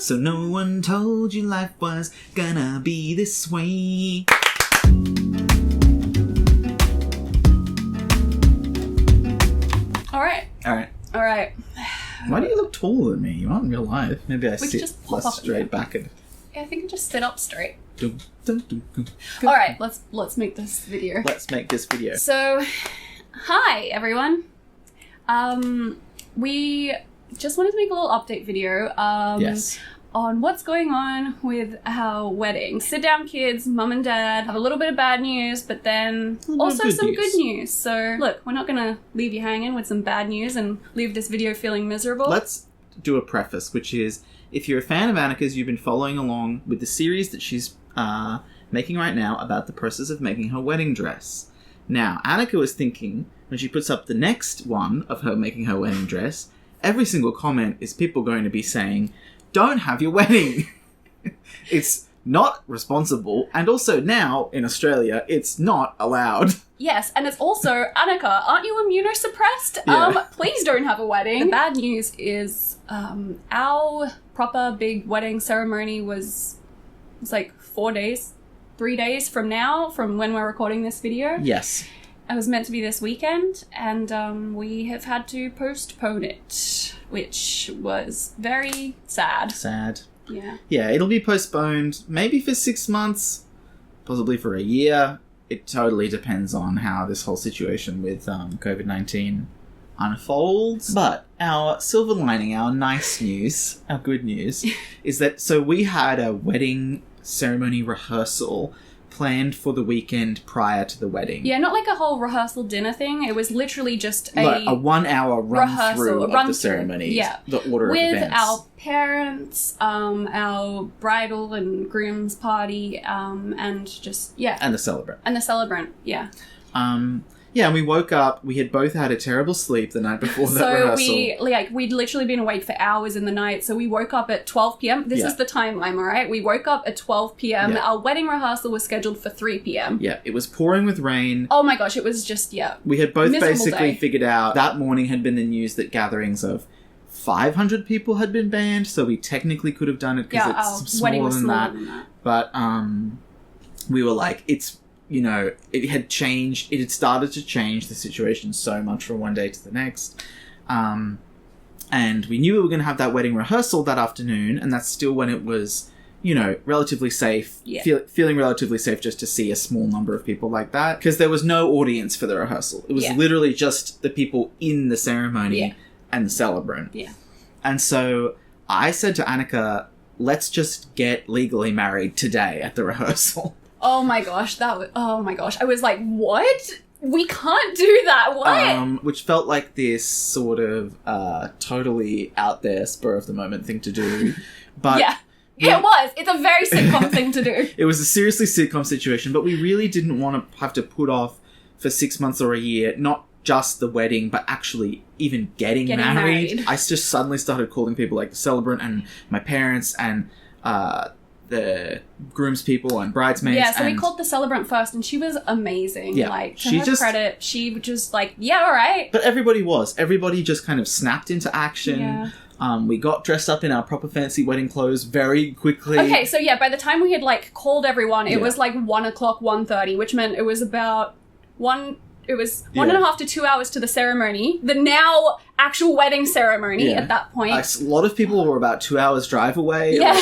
So no one told you life was gonna be this way. All right. Why do you look taller than me? You aren't in real life. Maybe I sit just pop less up straight back. Yeah, I think I just sit up straight. Dum, dum, dum, dum. All right, let's make this video. Let's make this video. So, hi everyone. We just wanted to make a little update video. Yes. On what's going on with our wedding. Sit down, kids, mum and dad, have a little bit of bad news, but then also some good news. So, look, we're not going to leave you hanging with some bad news and leave this video feeling miserable. Let's do a preface, which is, if you're a fan of Annika's, you've been following along with the series that she's making right now about the process of making her wedding dress. Now, Annika was thinking, when she puts up the next one of her making her wedding dress, every single comment is people going to be saying, don't have your wedding. It's not responsible. And also now, in Australia, it's not allowed. Yes, and it's also, Annika, aren't you immunosuppressed? Yeah. Please don't have a wedding. The bad news is our proper big wedding ceremony was like 3 days from now, from when we're recording this video. Yes. It was meant to be this weekend, and we have had to postpone it, which was very sad. Sad. Yeah. Yeah, it'll be postponed maybe for 6 months, possibly for a year. It totally depends on how this whole situation with COVID-19 unfolds. But our silver lining, our nice news, our good news, is that, so we had a wedding ceremony rehearsal planned for the weekend prior to the wedding. Yeah, not like a whole rehearsal dinner thing. It was literally just a 1 hour run through of the ceremony. Yeah. The order of events. With our parents, our bridal and groom's party, and just, yeah. And the celebrant. Yeah. Yeah, and we woke up, we had both had a terrible sleep the night before that rehearsal. So we'd literally been awake for hours in the night, so we woke up at 12 p.m. This is the timeline, alright? We woke up at 12 p.m. Yeah. Our wedding rehearsal was scheduled for 3 p.m. Yeah, it was pouring with rain. Oh my gosh, it was just, yeah. We had both miserable basically day. figured out, that morning had been the news that gatherings of 500 people had been banned, so we technically could have done it because it's wedding smaller was than smaller that. than that. But we were like, it's, you know, it had changed, it had started to change the situation so much from one day to the next. And we knew we were going to have that wedding rehearsal that afternoon, and that's still when it was, you know, relatively safe, feeling relatively safe just to see a small number of people like that, because there was no audience for the rehearsal. It was literally just the people in the ceremony and the celebrant. Yeah. And so I said to Annika, let's just get legally married today at the rehearsal. Oh my gosh, I was like, what? We can't do that, what? Which felt like this sort of totally out there, spur of the moment thing to do. But yeah, it was. It's a very sitcom thing to do. It was a seriously sitcom situation, but we really didn't want to have to put off for 6 months or a year, not just the wedding, but actually even getting married. I just suddenly started calling people like the celebrant and my parents and the groom's people and bridesmaids. Yeah, so we called the celebrant first, and she was amazing. Yeah, like, to her credit, she was just like, yeah, all right. But everybody just kind of snapped into action. Yeah. We got dressed up in our proper fancy wedding clothes very quickly. Okay, so yeah, by the time we had like called everyone, it was like 1 o'clock, 1:30, which meant it was about 1 and a half to 2 hours to the ceremony, the now actual wedding ceremony at that point. A lot of people were about 2 hours drive away. Yeah.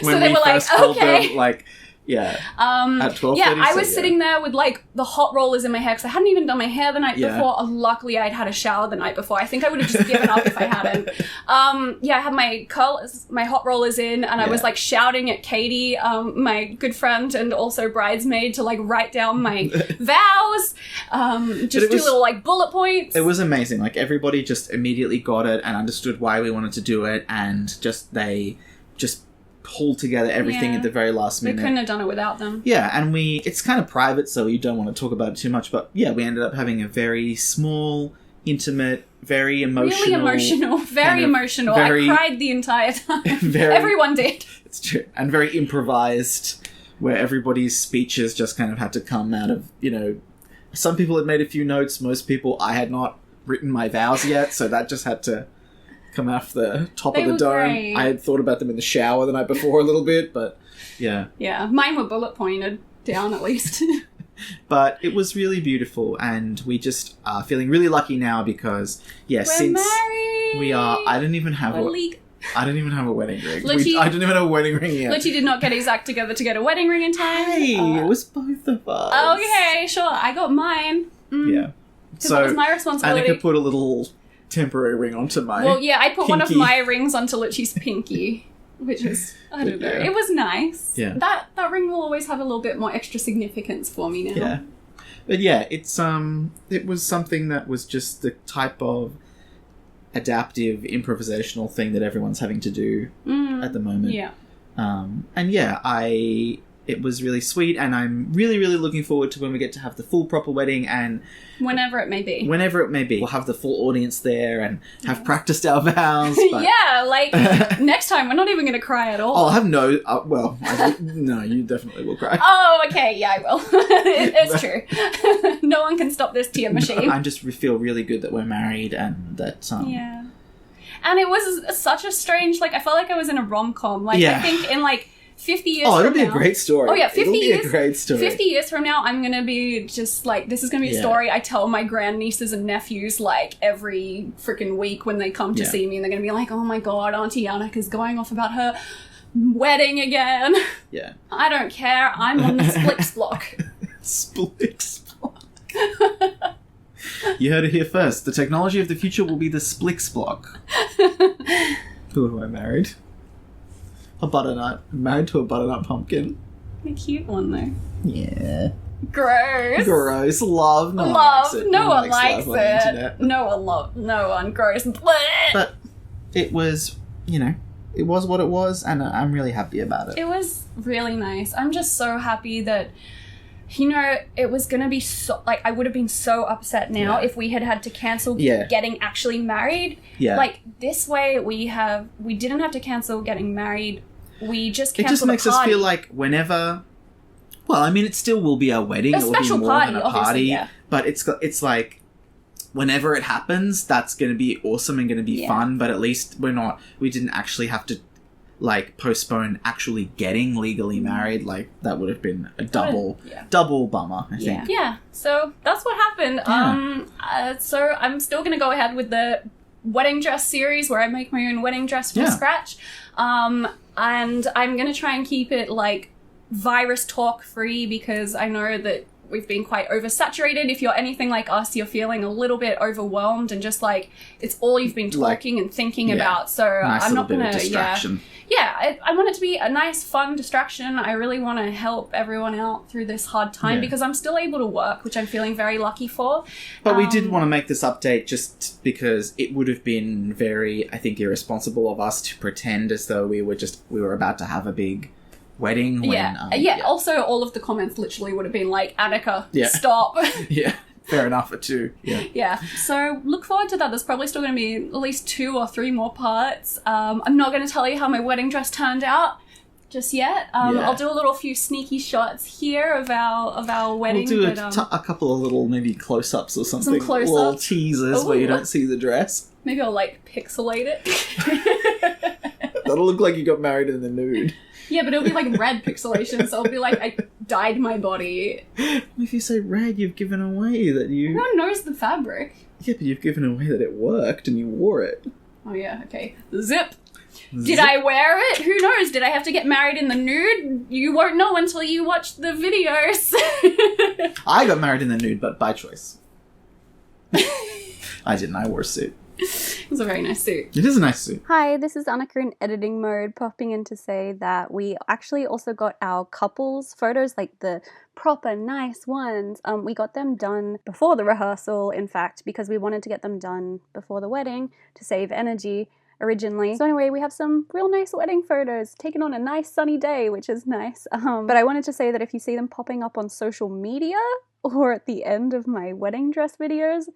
When so they we were first like, called okay. them, like, yeah. At 12:30. Yeah, I was sitting there with like the hot rollers in my hair because I hadn't even done my hair the night Yeah. before. Luckily, I'd had a shower the night before. I think I would have just given up if I hadn't. Yeah, I had my hot rollers in, and I was like shouting at Katie, my good friend and also bridesmaid, to like write down my vows, just do little like bullet points. It was amazing. Like, everybody just immediately got it and understood why we wanted to do it, and they just pulled together everything at the very last minute. We couldn't have done it without them. Yeah, and it's kind of private, so you don't want to talk about it too much, but yeah, we ended up having a very small, intimate, very emotional... Really emotional. Very emotional. I cried the entire time. Everyone did. It's true. And very improvised, where everybody's speeches just kind of had to come out of, you know... Some people had made a few notes, most people... I had not written my vows yet, so that just had to come off the top They of the were dome. great. I had thought about them in the shower the night before a little bit, but yeah. Yeah, mine were bullet pointed down at least. But it was really beautiful, and we just are feeling really lucky now because, We're since married. we are, I don't even have a wedding ring. I don't even have a wedding ring yet. Lucci did not get his act together to get a wedding ring in time. Hey, it was both of us. Okay, sure. I got mine. Yeah. Because that was my responsibility. Annika put a little temporary ring onto my Well, yeah, I put one of pinky. my rings onto Lucci's pinky, which was, I don't know, Yeah. it was nice. Yeah. That ring will always have a little bit more extra significance for me now. Yeah. But yeah, it was something that was just the type of adaptive improvisational thing that everyone's having to do at the moment. Yeah. And yeah, it was really sweet, and I'm really, really looking forward to when we get to have the full proper wedding, and Whenever it may be. whenever it may be, we'll have the full audience there and have practiced our vows. But Yeah, like, next time we're not even going to cry at all. I'll have no. No, you definitely will cry. Oh, okay, yeah, I will. It's true. No one can stop this tear machine. I just feel really good that we're married, and that Yeah. And it was such a strange, like, I felt like I was in a rom-com. Like, Yeah. I think in, like, 50 years it'll from be now... a great story. Oh, yeah, 50 it'll be years. a great story. 50 years from now, I'm going to be just, like, this is going to be a Yeah. story I tell my grandnieces and nephews, like, every freaking week when they come to Yeah. see me. And they're going to be like, oh, my God, Auntie Annika's going off about her wedding again. Yeah. I don't care. I'm on the Splix block. Splix block. You heard it here first. The technology of the future will be the Splix block. Who have I married? A butternut. I'm married to a butternut pumpkin. A cute one, though. Yeah. Gross. Gross. Love. No Love. one likes it. No one likes love on the it. internet. No one. Gross. Blech. But it was, it was what it was, and I'm really happy about it. It was really nice. I'm just so happy that, it was going to be so... Like, I would have been so upset now if we had to cancel getting actually married. Yeah. Like, this way we didn't have to cancel getting married. We just canceled It just makes the us party. feel like whenever... Well, I mean, it still will be our wedding. A It will special be more party, than a obviously, party. yeah. But it's like... Whenever it happens, that's going to be awesome and going to be fun, but at least we didn't actually have to, like, postpone actually getting legally married. Like, that would have been a double bummer, I think. Yeah, so that's what happened. Yeah. So I'm still going to go ahead with the wedding dress series where I make my own wedding dress from scratch. And I'm going to try and keep it, like, virus talk free, because I know that we've been quite oversaturated. If you're anything like us, you're feeling a little bit overwhelmed and just like it's all you've been talking and thinking about. So I'm not going to distraction. I want it to be a nice, fun distraction. I really want to help everyone out through this hard time because I'm still able to work, which I'm feeling very lucky for. But we did want to make this update just because it would have been very, I think, irresponsible of us to pretend as though we were about to have a big wedding. When, Also, all of the comments literally would have been like, Annika, stop. Yeah. Fair enough for two. Yeah. Yeah. So look forward to that. There's probably still going to be at least 2 or 3 more parts. I'm not going to tell you how my wedding dress turned out just yet. I'll do a few sneaky shots here of our wedding. We'll do a couple of little maybe close-ups or something. Some close-ups. Little teasers where you don't see the dress. Maybe I'll like pixelate it. That'll look like you got married in the nude. Yeah, but it'll be like red pixelation, so it'll be like I dyed my body. If you say red, you've given away that you... Everyone knows the fabric. Yeah, but you've given away that it worked and you wore it. Oh yeah, okay. Zip! Did I wear it? Who knows? Did I have to get married in the nude? You won't know until you watch the videos. I got married in the nude, but by choice. I didn't. I wore a suit. It was a very nice suit. It is a nice suit. Hi, this is Annika in editing mode, popping in to say that we actually also got our couples photos, like the proper nice ones. We got them done before the rehearsal, in fact, because we wanted to get them done before the wedding to save energy originally. So anyway, we have some real nice wedding photos taken on a nice sunny day, which is nice. But I wanted to say that if you see them popping up on social media or at the end of my wedding dress videos,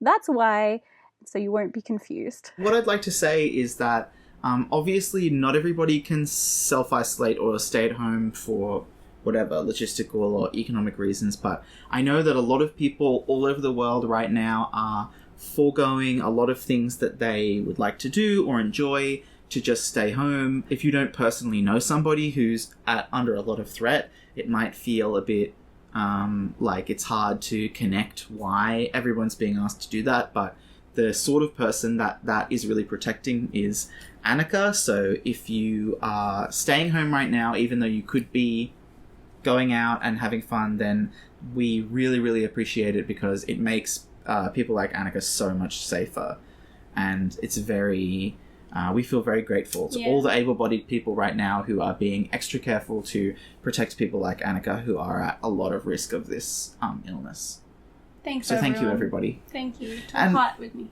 that's why. So you won't be confused. What I'd like to say is that obviously not everybody can self-isolate or stay at home for whatever logistical or economic reasons, but I know that a lot of people all over the world right now are foregoing a lot of things that they would like to do or enjoy to just stay home. If you don't personally know somebody who's under a lot of threat, it might feel a bit like it's hard to connect why everyone's being asked to do that, but the sort of person that is really protecting is Annika. So if you are staying home right now, even though you could be going out and having fun, then we really, really appreciate it, because it makes people like Annika so much safer. And it's very... we feel very grateful to all the able-bodied people right now who are being extra careful to protect people like Annika, who are at a lot of risk of this illness. Thanks, so everyone. thank you, everybody. Thank you. Talk heart with me.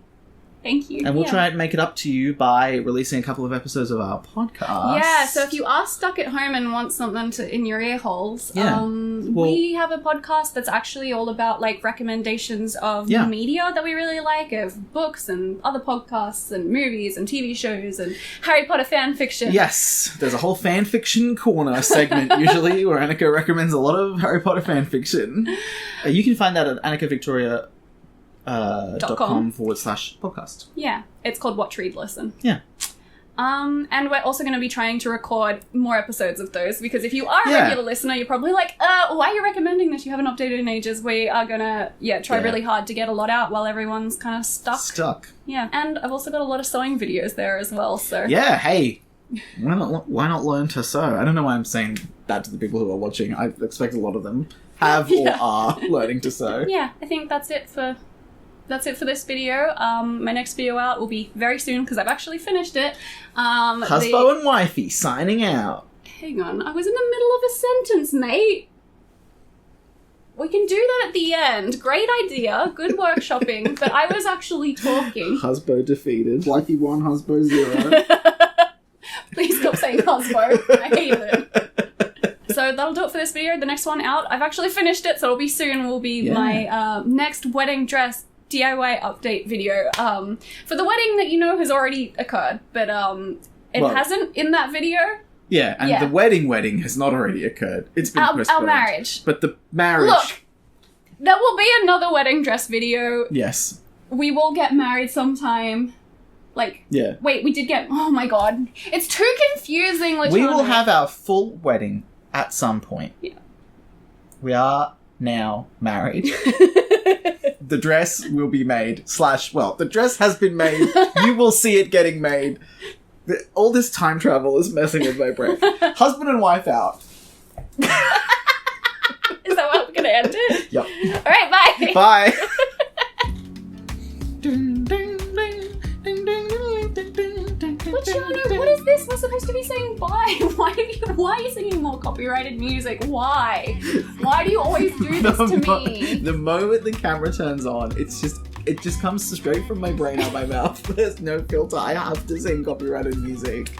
Thank you. And we'll try and make it up to you by releasing a couple of episodes of our podcast. Yeah, so if you are stuck at home and want something in your ear holes, we have a podcast that's actually all about like recommendations of media that we really like, of books and other podcasts and movies and TV shows and Harry Potter fan fiction. Yes, there's a whole fan fiction corner segment usually where Annika recommends a lot of Harry Potter fan fiction. You can find that at AnnikaVictoria.com /podcast. Yeah, it's called Watch, Read, Listen. Yeah. And we're also going to be trying to record more episodes of those, because if you are a regular listener, you're probably like, why are you recommending this? You haven't updated in ages. We are going to, try really hard to get a lot out while everyone's kind of stuck. Yeah. And I've also got a lot of sewing videos there as well, so... Yeah, hey, why not learn to sew? I don't know why I'm saying that to the people who are watching. I expect a lot of them have or are learning to sew. Yeah, I think that's it for this video. My next video out will be very soon, because I've actually finished it. Husbo and wifey signing out. Hang on, I was in the middle of a sentence, mate. We can do that at the end. Great idea. Good workshopping. But I was actually talking. Husbo defeated. Wifey 1, Husbo 0. Please stop saying Husbo. I hate it. So that'll do it for this video. The next one out, I've actually finished it, so it'll be soon. Will be my next wedding dress DIY update video for the wedding that you know has already occurred, but it hasn't in that video. Yeah, and the wedding has not already occurred. It's been postponed. Our marriage. But the marriage... Look, there will be another wedding dress video. Yes. We will get married sometime. Like, wait, we did get... Oh my god. It's too confusing, Lachana. We will have our full wedding at some point. Yeah. We are now married. The dress will be made. The dress has been made. You will see it getting made. All this time travel is messing with my brain. Husband and wife out. Is that how we're going to end it? Yep. All right, bye. Bye. Lachana, what is this? We're supposed to be saying bye. Why are you singing more copyrighted music? Why? Why do you always do this to me? The moment the camera turns on, it just comes straight from my brain out my mouth. There's no filter. I have to sing copyrighted music.